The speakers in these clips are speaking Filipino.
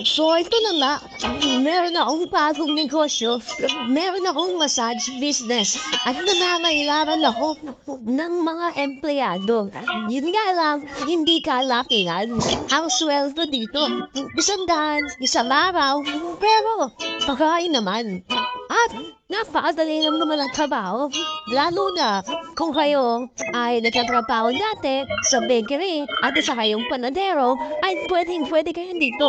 So, ito na nga, meron akong bagong negosyo, meron akong massage business, at nangangailangan ako ng mga empleyado. Yun nga lang, hindi kalakihan ang sweldo dito. Isang daan, isang araw, pero pagkain naman. At napakadali lang naman ang trabaho, lalo na kung kayo ay nagtatrabaho dati sa bakery at isa kayong panadero, ay pwede kayo dito.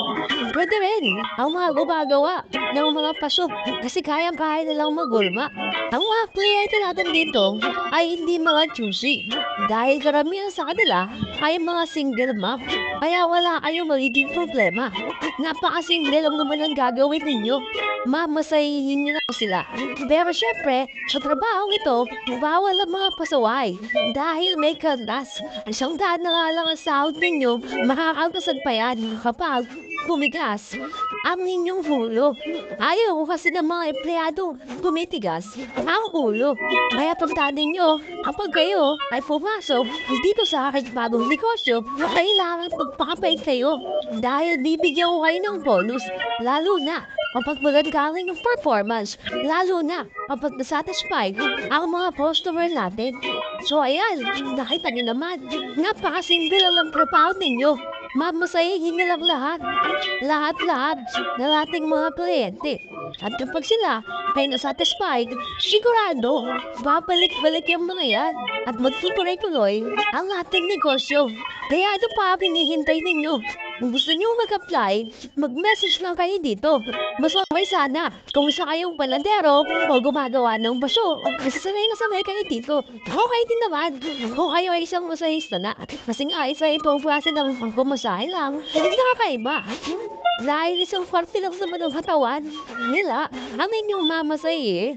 Pwede rin ang mga gumagawa ng mga paso kasi kayang-kaya nilang magulma. Ang mga kliyente natin dito ay hindi mga choosy dahil karamihan sa kanila ay mga single mom. Kaya wala kayong magiging problema. Napakasimple lang naman ang gagawin ninyo. Mamasahihin nyo lang sila. Pero syempre, sa trabaho ito, bawal ang mga pasaway dahil may kandas. Ang siyang daan na nga lang ang sahod ninyo, makakagkasag pa yan kapag pumigas ang inyong ulo. Ayaw kasi ng mga empleyado tumitigas ang ulo. Kaya tandaan ninyo, kapag kayo ay pumasok dito sa aking bagong negosyo, kailangan magpakapait kayo dahil bibigyan ko kayo ng bonus, lalo na kapag magagaling ng performance, lalo na kapag nasatisfied ang mga customer natin. So ayan, nakita niyo naman, napakasimple lang ang trabaho ninyo. Mamasahihin niyo lang lahat ng ating mga kliyente. At kapag sila ay nasatisfied, sigurado, babalik-balik yung mga yan at magtutuloy-tuloy ang ating negosyo. Kaya ano pa ang hinihintay ninyo? Kung gusto niyo mag-apply, mag-message lang kayo dito. Mas okay sana kung isa kayong panadero o gumagawa ng baso. Kasi sanay kayo dito. Okay din naman kung kayo ay isang masahista na. Kasi nga isa itong klase ng pumasahe lang. Hindi nakakaiba. Dahil isang parte lang naman ng katawan nila ang inyong mamasahe.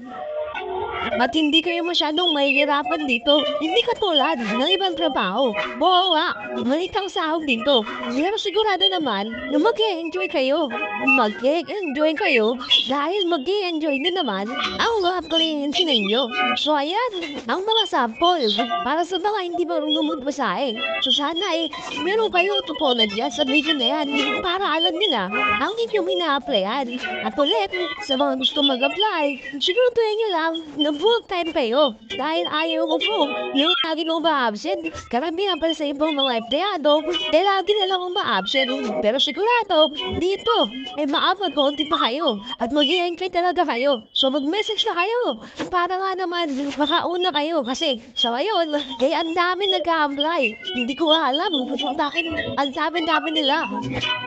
At hindi kayo masyadong mahihirapan dito. Hindi katulad ng ibang trabaho. Oo nga, maliit ang sahod dito. Pero sigurado naman na mag-e-enjoy kayo. Mag-e-enjoy kayo dahil mag-e-enjoy din naman ang mga kliyente ninyo. So ayan, ang mga sample para sa mga hindi marunong magbasahe. So sana meron kayo tutunan dyan sa video na yan para alam nila ang inyong ina-applyan. At ulit, sa mga gusto mag-apply, siguraduhin nyo lang na full time kayo dahil ayaw ko po yung lagi kong ma-absent. Karamihan pala sa ibang mga empleyado, lagi na lang akong ma-absent. Pero sigurado, dito, makapag-konti pa kayo at mag-i-enjoy talaga kayo. So mag-message na kayo para nga naman makauna kayo kasi sa ngayon, ang dami nag-a-apply. Hindi ko alam kung bakit ang dami nila.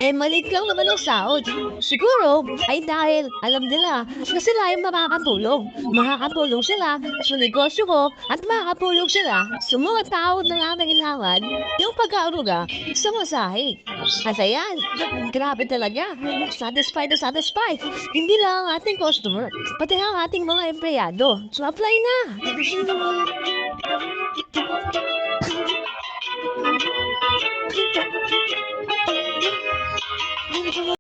Maliit lang naman ang sahod. Siguro, ay dahil alam nila na sila ay makakatulong sila sa negosyo ko at makakatulong sila sa mga tao na nangangailangan yung pag-aaruga sa masahe. At ayan, grabe talaga. Satisfied na satisfied. Hindi lang ang ating customer, pati ang ating mga empleyado. So apply na!